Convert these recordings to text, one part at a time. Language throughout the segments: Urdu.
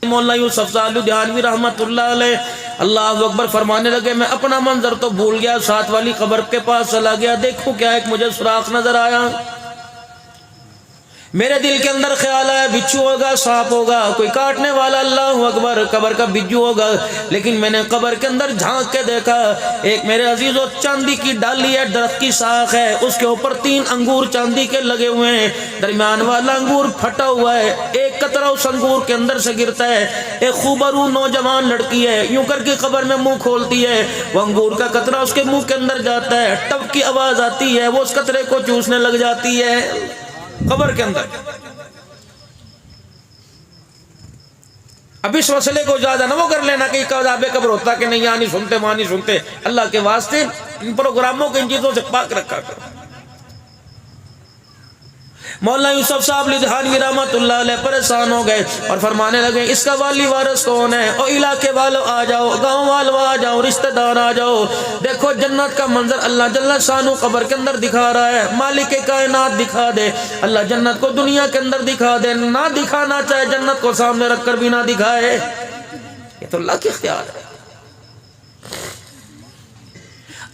مولانا یوسف صاحب لدھیانوی رحمت اللہ علیہ اللہ اکبر فرمانے لگے میں اپنا منظر تو بھول گیا، ساتھ والی قبر کے پاس چلا گیا، دیکھوں کیا ایک مجھے سوراخ نظر آیا، میرے دل کے اندر خیال آیا بچھو ہوگا، سانپ ہوگا، کوئی کاٹنے والا، اللہ اکبر، قبر کا بجو ہوگا، لیکن میں نے قبر کے اندر جھانک کے دیکھا، ایک میرے عزیزو چاندی کی ڈالی ہے، درخت کی ساخ ہے، اس کے اوپر 3 انگور چاندی کے لگے ہوئے ہیں، درمیان والا انگور پھٹا ہوا ہے، ایک قطرہ اس انگور کے اندر سے گرتا ہے، ایک خوبرو نوجوان لڑکی ہے، یوں کر کے قبر میں منہ کھولتی ہے، وہ انگور کا قطرہ اس کے منہ کے اندر جاتا ہے، ٹپ کی آواز آتی ہے، وہ اس قطرے کو چوسنے لگ جاتی ہے قبر کے اندر۔ اب اس مسئلے کو زیادہ نہ وہ کر لینا کہ عذاب قبر ہوتا کہ نہیں، یہاں نہیں سنتے وہاں نہیں سنتے، اللہ کے واسطے ان پروگراموں کو ان چیزوں سے پاک رکھا کرو۔ مولانا یوسف صاحب لدھیانوی رحمت اللہ علیہ پریشان ہو گئے اور فرمانے لگے اس کا والی وارث کون ہے؟ او علاقے والوں آ جاؤ، گاؤں والوں آ جاؤ، رشتہ دار آ جاؤ، دیکھو جنت کا منظر اللہ جل شانہ قبر کے اندر دکھا رہا ہے، مالک کائنات دکھا دے، اللہ جنت کو دنیا کے اندر دکھا دے، نہ دکھانا چاہے جنت کو سامنے رکھ کر بھی نہ دکھائے، یہ تو اللہ کی اختیار ہے۔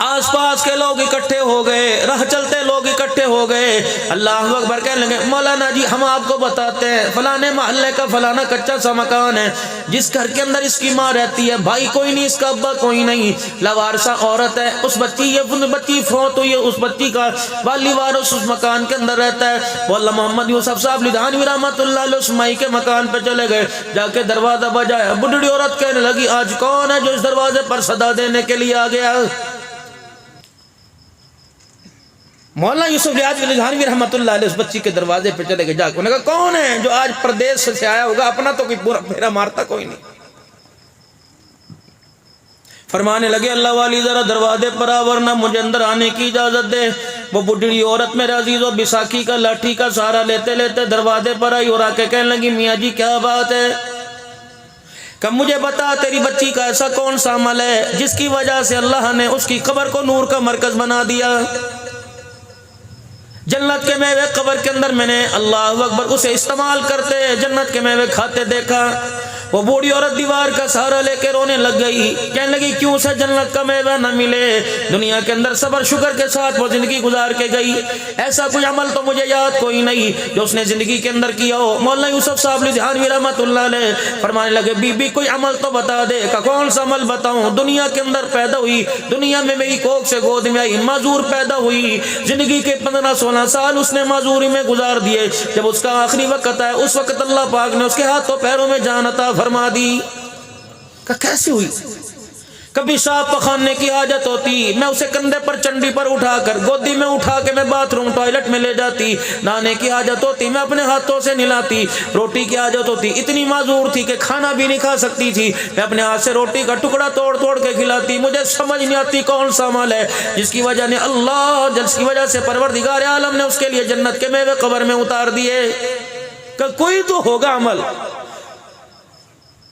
آس پاس کے لوگ اکٹھے ہو گئے، راہ چلتے لوگ اکٹھے ہو گئے، اللہ اکبر کہنے لگے مولانا جی ہم آپ کو بتاتے ہیں فلانے محلے کا فلانا کچا سا مکان ہے، جس گھر کے اندر اس کی ماں رہتی ہے، بھائی کوئی نہیں، اس کا ابا کوئی نہیں، لاوارثہ عورت ہے، اس بچی فوت ہوئی ہے، اس بچی کا والی وارث اس مکان کے اندر رہتا ہے۔ مولانا محمد یوسف صاحب لدھیانوی رحمت اللہ علیہ اس مائی کے مکان پہ چلے گئے، جا کے دروازہ بجایا، بڈھڑی عورت کہنے لگی آج کون ہے جو اس دروازے پر صدا دینے کے لیے آ گیا؟ مولانا یوسف لدھیانوی رحمت اللہ علیہ اس بچی کے دروازے پہ چلے گئے، جا کے انہوں نے کہا کون ہے جو آج پردیش سے آیا ہوگا، اپنا تو کوئی پورا پھیرا مارتا کوئی نہیں۔ فرمانے لگے اللہ والی ذرا دروازے پر آ ورنہ مجھے اندر آنے کی اجازت دے۔ وہ بڈھڑی عورت میرے عزیزو بیساکھی کا لاٹھی کا سہارا لیتے لیتے دروازے پر آئی اور آ کے کہنے لگی میاں جی کیا بات ہے؟ کہ مجھے بتا تیری بچی کا ایسا کون سا عمل ہے جس کی وجہ سے اللہ نے اس کی قبر کو نور کا مرکز بنا دیا؟ جنت کے میوے قبر کے اندر میں نے اللہ اکبر اسے استعمال کرتے جنت کے میوے کھاتے دیکھا۔ وہ بوڑھی عورت دیوار کا سہارا لے کے رونے لگ گئی، کہنے لگی کیوں سے جنت کا میوہ نہ ملے، دنیا کے اندر صبر شکر کے ساتھ وہ زندگی گزار کے گئی، ایسا کوئی عمل تو مجھے یاد کوئی نہیں جو اس نے زندگی کے اندر کیا ہو۔ مولانا یوسف صاحب لدھیانوی رحمت اللہ علیہ فرمانے لگے بی بی کوئی عمل تو بتا دے۔ کہ کون سا عمل بتاؤں؟ دنیا کے اندر پیدا ہوئی، دنیا میں میری کوکھ سے گود میں آئی، معذور پیدا ہوئی، زندگی کے 15-16 سال اس نے معذوری میں گزار دیے، جب اس کا آخری وقت آیا اس وقت اللہ پاک نے اس کے ہاتھوں پیروں میں جان عطا فرما دی۔ کہ کیسے ہوئی؟ کبھی صاحب پخانے کی حاجت ہوتی، میں اسے کندھے پر چنڈی پر اٹھا کر گودی میں اٹھا کے میں باتھ روم ٹوائلٹ میں لے جاتی، نہانے کی حاجت ہوتی میں اپنے ہاتھوں سے نہلاتی، روٹی کی حاجت ہوتی اتنی معذور تھی کہ کھانا بھی نہیں کھا سکتی تھی، میں اپنے ہاتھ سے روٹی کا ٹکڑا توڑ توڑ کے کھلاتی۔ مجھے سمجھ نہیں آتی کون سا عمل ہے جس کی وجہ نے جس کی وجہ سے پروردگار عالم نے اس کے لیے جنت کے میوے قبر میں اتار دیے۔ کہ کوئی تو ہوگا عمل۔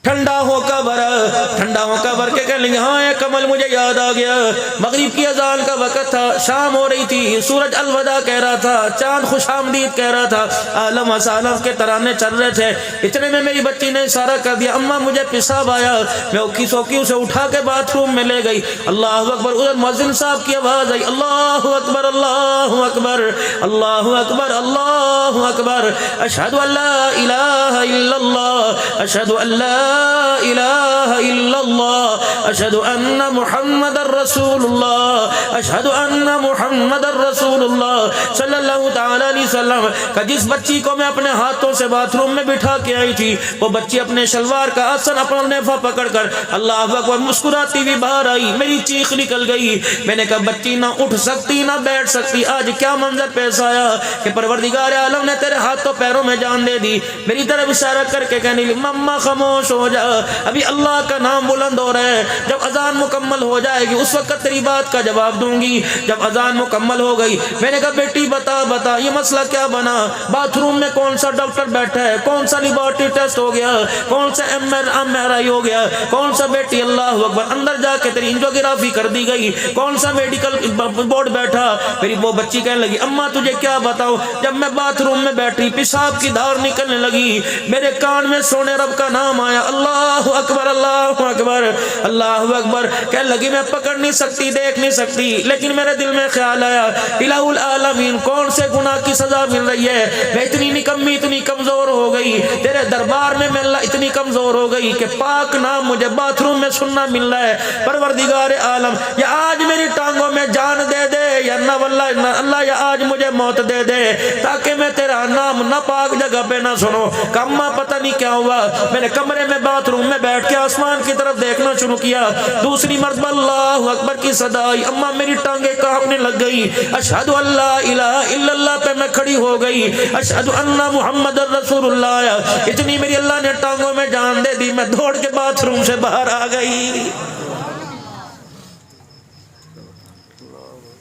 ٹھنڈا ہو کر کے کہنے لگے ہاں ایک عمل مجھے یاد آ گیا۔ مغرب کی اذان کا وقت تھا، شام ہو رہی تھی، سورج الوداع کہہ رہا تھا، چاند خوش آمدید کہہ رہا تھا، عالم اسالم کے ترانے چل رہے تھے، اتنے میں میری بچی نے اشارہ کر دیا اماں مجھے پیشاب آیا، میں اوکھی سوکھی اسے اٹھا کے باتھ روم میں لے گئی۔ اللہ اکبر، ادھر مؤذن صاحب کی آواز آئی اللہ اکبر اللہ اکبر اللہ اکبر اللہ اکبر، اشہد ان لا الہ الا اللہ اشہد ان لا الہ الا اللہ اشہد ان محمد رسول اللہ اشہد ان محمد رسول اللہ صلی اللہ تعالی علیہ وسلم۔ کہ جس بچی کو میں اپنے ہاتھوں سے باتھ روم میں بٹھا کے آئی تھی وہ بچی اپنے شلوار کا آسن اپنا نیفا پکڑ کر اللہ اکبر مسکراتی بھی باہر آئی، میری چیخ نکل گئی۔ میں نے کہا بچی نہ اٹھ سکتی نہ بیٹھ سکتی، آج کیا منظر پیش آیا کہ پروردگار عالم نے تیرے ہاتھوں پیروں میں جان دے دی۔ میری طرف اشارہ کر کے کہنے لگی مما خاموش ہو جا، ابھی اللہ کا نام بلند ہو رہا ہے، جب اذان مکمل ہو جائے گی اس وقت تیری بات کا جواب دوں گی۔ جب اذان مکمل ہو گئی میں نے کہا بیٹی بتا یہ مسئلہ کیا بنا، باتھ روم میں کون سا ڈاکٹر بیٹھا ہے، کون سا لیبارٹری ٹیسٹ ہو گیا، کون سا MRI ہو گیا، کون سا بیٹی اللہ اکبر اندر جا کے تیری انجیوگرافی کر دی گئی، کون سا میڈیکل بورڈ بیٹھا۔ میری وہ بچی کہنے لگی اماں تجھے کیا بتاؤ، جب میں باتھ روم میں بیٹھی پیشاب کی دھار نکلنے لگی میرے کان میں سونے رب کا نام آیا، اللہ اکبر اللہ اکبر اللہ اکبر۔ کہنے لگی میں پکڑ نہیں سکتی دیکھ نہیں سکتی، لیکن میرے دل میں خیال آیا الہ العالمین کون سے گناہ کی سزا مل رہی ہے، میں اتنی نکمی اتنی کمزور ہو گئی تیرے دربار میں، میں اللہ اتنی کمزور ہو گئی کہ پاک نام مجھے باتھ روم میں سننا مل رہا ہے۔ پروردگار عالم یا آج میری ٹانگوں میں جان دے دے یا نہ واللہ اللہ یا آج مجھے موت دے دے تاکہ میں تیرا نام نہ پاک جگہ پہ نہ سنو۔ کما پتہ نہیں کیا ہوا، میں نے کمرے میں باتھ روم میں بیٹھ کے آسمان کی طرف دیکھنا شروع کیا، دوسری مرتبہ اللہ اکبر کی صدا آئی، اماں میری ٹانگیں کانپنے لگ گئی، اشہد ان لا الہ الا اللہ پہ میں کھڑی ہو گئی، اشہد ان محمد رسول اللہ، اتنی میری اللہ نے ٹانگوں میں جان دے دی، میں دوڑ کے باتھ روم سے باہر آ گئی۔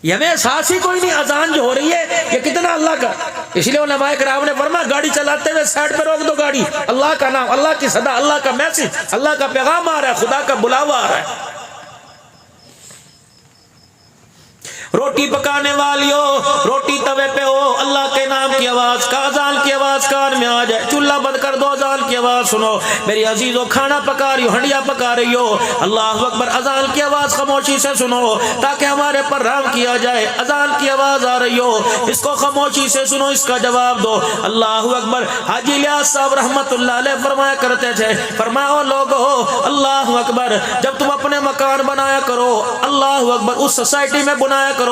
یہ ہمیں احساس ہی کوئی نہیں اذان جو ہو رہی ہے یہ کتنا اللہ کا، اس لیے علماء کرام نے فرمایا گاڑی چلاتے ہوئے سائڈ پہ روک دو گاڑی، اللہ کا نام، اللہ کی صدا، اللہ کا میسج، اللہ کا پیغام آ رہا ہے، خدا کا بلاوا آ رہا ہے۔ روٹی پکانے والیوں روٹی توے پہ ہو، اللہ کے نام کی آواز کا، اذان کی آواز کان میں آ جائے، چولہا بند کر دو اذان کی آواز سنو۔ میری عزیزو کھانا پکا رہی ہو، ہنڈیا پکا رہی ہو، اللہ اکبر اذان کی آواز خاموشی سے سنو تاکہ ہمارے پر رحم کیا جائے۔ اذان کی آواز آ رہی ہو اس کو خاموشی سے سنو، اس کا جواب دو۔ اللہ اکبر حاجی الیاس صاحب رحمت اللہ علیہ فرمایا کرتے تھے، فرمایا لوگو اللہ اکبر جب تم اپنے مکان بنایا کرو اللہ اکبر اس سوسائٹی میں بنایا کرو،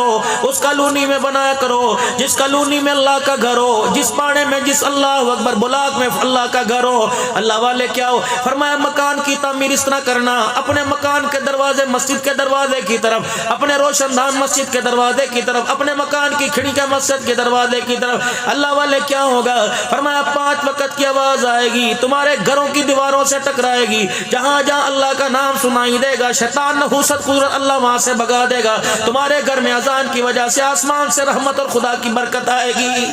اس کالونی میں بنایا کرو جس کالونی میں اللہ کا گھر ہو، جس پاڑے میں جس اللہ اکبر بلاک میں اللہ کا گھر ہو۔ اللہ والے کیا ہو، فرمایا مکان کی تعمیر اس طرح کرنا، اپنے مکان کے دروازے مسجد کے دروازے کی طرف، اپنے روشن دان مسجد کے دروازے کی طرف، اپنے مکان کی کھڑکی مسجد کے دروازے کی طرف۔ اللہ والے کیا ہوگا، فرمایا 5 وقت کی آواز آئے گی تمہارے گھروں کی دیواروں سے ٹکرائے گی، جہاں جہاں اللہ کا نام سنائی دے گا شیطان نحوست قدرت اللہ وہاں سے بگا دے گا، تمہارے گھر میں اذان کی وجہ سے آسمان سے رحمت اور خدا کی برکت آئے گی۔